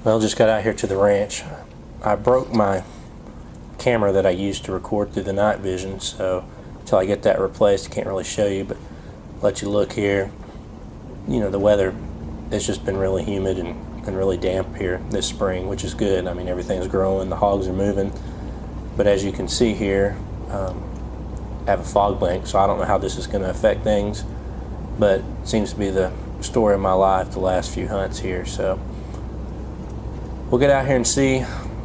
Well, just got out here to the ranch. I broke my camera that I used to record through the night vision, so until I get that replaced, I can't really show you, but let you look here. You know, the weather, it's just been really humid and really damp here this spring, which is good. I mean, everything's growing, the hogs are moving, but as you can see here, I have a fog bank, so I don't know how this is going to affect things, but it seems to be the story of my life the last few hunts here, so we'll get out here and see.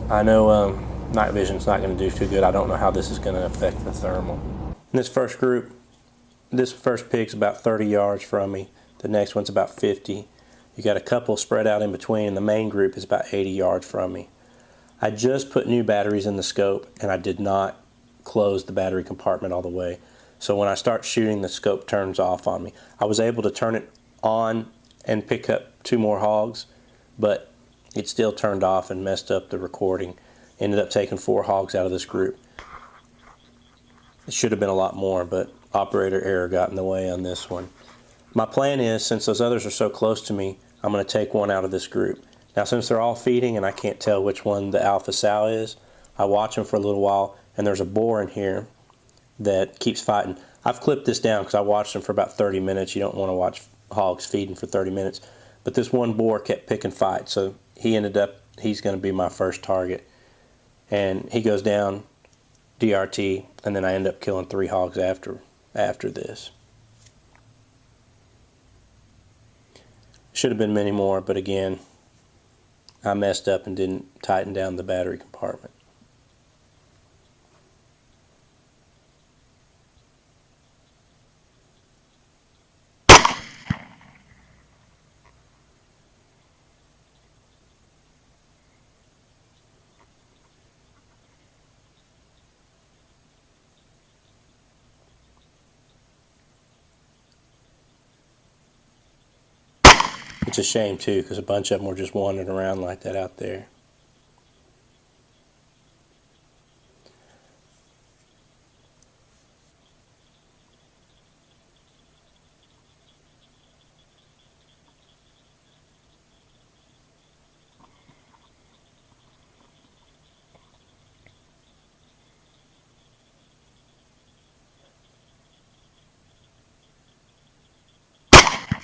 I know night vision's not going to do too good. I don't know how this is going to affect the thermal. In this first group, this first pig's about 30 yards from me. The next one's about 50. You got a couple spread out in between, and the main group is about 80 yards from me. I just put new batteries in the scope, and I did not close the battery compartment all the way. So when I start shooting, the scope turns off on me. I was able to turn it on and pick up 2 more hogs, but it still turned off and messed up the recording. Ended up taking 4 hogs out of this group. It should have been a lot more, but operator error got in the way on this one. My plan is, since those others are so close to me, I'm going to take one out of this group. Now, since they're all feeding and I can't tell which one the alpha sow is, I watch them for a little while, and there's a boar in here that keeps fighting. I've clipped this down because I watched them for about 30 minutes. You don't want to watch hogs feeding for 30 minutes. But this one boar kept picking fights, so he's going to be my first target. And he goes down, DRT, and then I end up killing 3 hogs after this. Should have been many more, but again, I messed up and didn't tighten down the battery compartment. It's a shame too, because a bunch of them were just wandering around like that out there.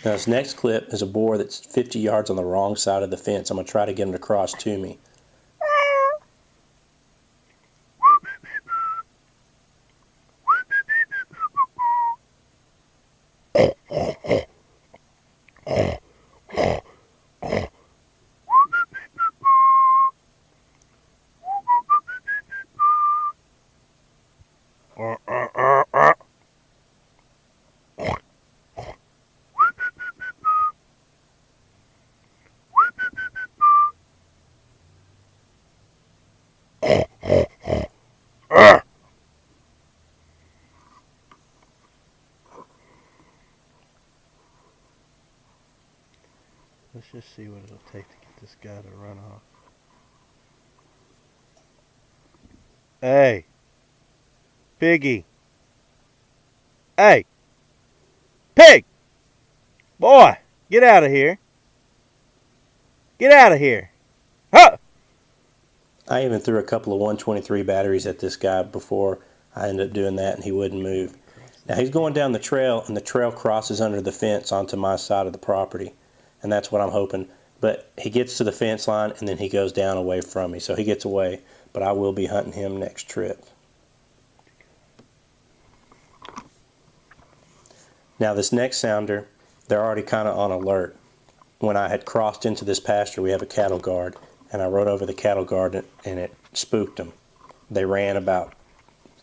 Now this next clip is a boar that's 50 yards on the wrong side of the fence. I'm going to try to get him to cross to me. Let's just see what it'll take to get this guy to run off. Hey! Piggy! Hey! Pig! Boy! Get out of here! Get out of here! Huh! I even threw a couple of 123 batteries at this guy before I ended up doing that, and he wouldn't move. Now he's going down the trail, and the trail crosses under the fence onto my side of the property. And that's what I'm hoping. But he gets to the fence line, and then he goes down away from me. So he gets away, but I will be hunting him next trip. Now this next sounder, they're already kind of on alert. When I had crossed into this pasture, we have a cattle guard, and I rode over the cattle guard, and it spooked them. They ran about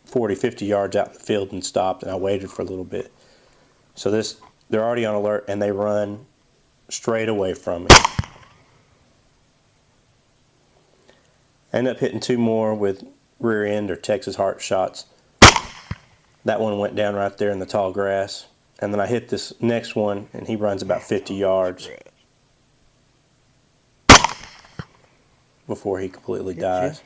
40, 50 yards out in the field and stopped, and I waited for a little bit. So they're already on alert, and they run straight away from me. I ended up hitting 2 more with rear end or Texas heart shots. That one went down right there in the tall grass. And then I hit this next one, and he runs about 50 yards before he completely dies.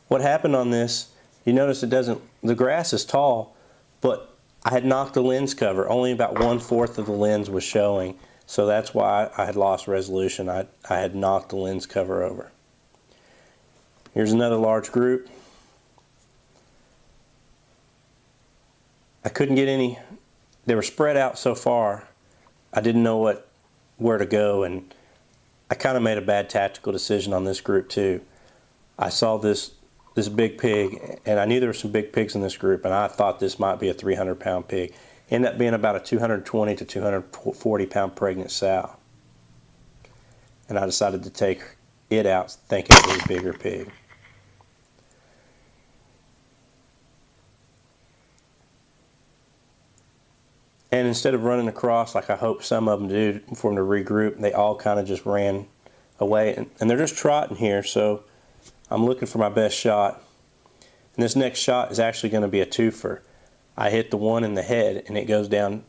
What happened on this, you notice the grass is tall, but I had knocked the lens cover. Only about 1/4 of the lens was showing. So that's why I had lost resolution. I had knocked the lens cover over. Here's another large group. I couldn't get any, they were spread out so far, I didn't know where to go, and I kind of made a bad tactical decision on this group too. I saw this big pig, and I knew there were some big pigs in this group, and I thought this might be a 300-pound pig. Ended up being about a 220 to 240-pound pregnant sow. And I decided to take it out thinking it was a bigger pig. And instead of running across like I hope some of them do for them to regroup, they all kind of just ran away. And they're just trotting here, so I'm looking for my best shot. And this next shot is actually going to be a twofer. I hit the one in the head and it goes down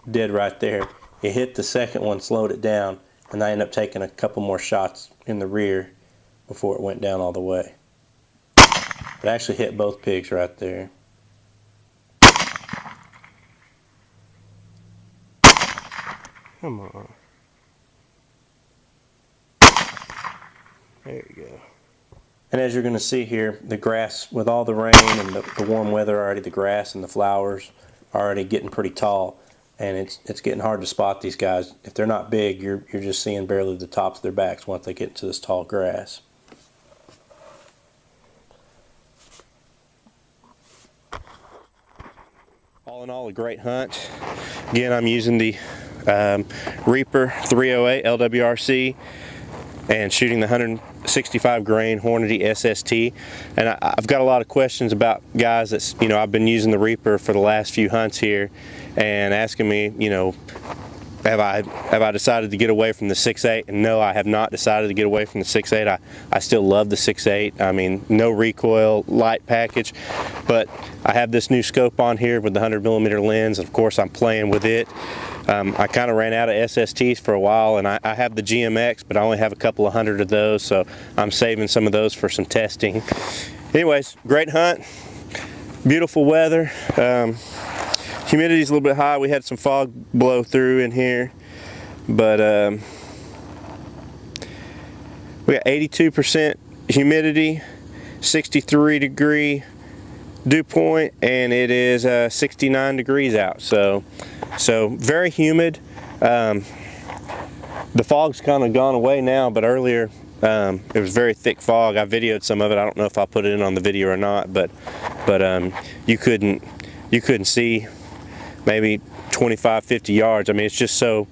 dead right there. It hit the second one, slowed it down, and I ended up taking a couple more shots in the rear before it went down all the way. It actually hit both pigs right there. Come on. There you go. And as you're going to see here, the grass, with all the rain and the warm weather already, the grass and the flowers are already getting pretty tall. And it's getting hard to spot these guys. If they're not big, you're just seeing barely the tops of their backs once they get into this tall grass. All in all, a great hunt. Again, I'm using the Repr 308 LWRC and shooting the 165 grain Hornady SST. And I've got a lot of questions about guys that's, I've been using the Repr for the last few hunts here and asking me, have I decided to get away from the 6.8? And no, I have not decided to get away from the 6.8. I still love the 6.8. I mean, no recoil, light package, but I have this new scope on here with the 100mm lens. Of course, I'm playing with it. I kind of ran out of SSTs for a while, and I have the GMX, but I only have a couple of hundred of those, so I'm saving some of those for some testing. Anyways, great hunt, beautiful weather. Humidity's a little bit high. We had some fog blow through in here, but we got 82% humidity, 63-degree dew point, and it is 69 degrees out. So very humid. The fog's kind of gone away now, but earlier it was very thick fog. I videoed some of it. I don't know if I'll put it in on the video or not, but you couldn't see maybe 25-50 yards. I mean, it's just so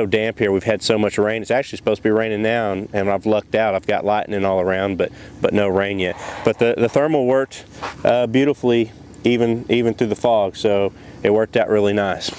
damp here. We've had so much rain. It's actually supposed to be raining now, and I've lucked out. I've got lightning all around, but no rain yet. But the thermal worked beautifully even through the fog, so it worked out really nice.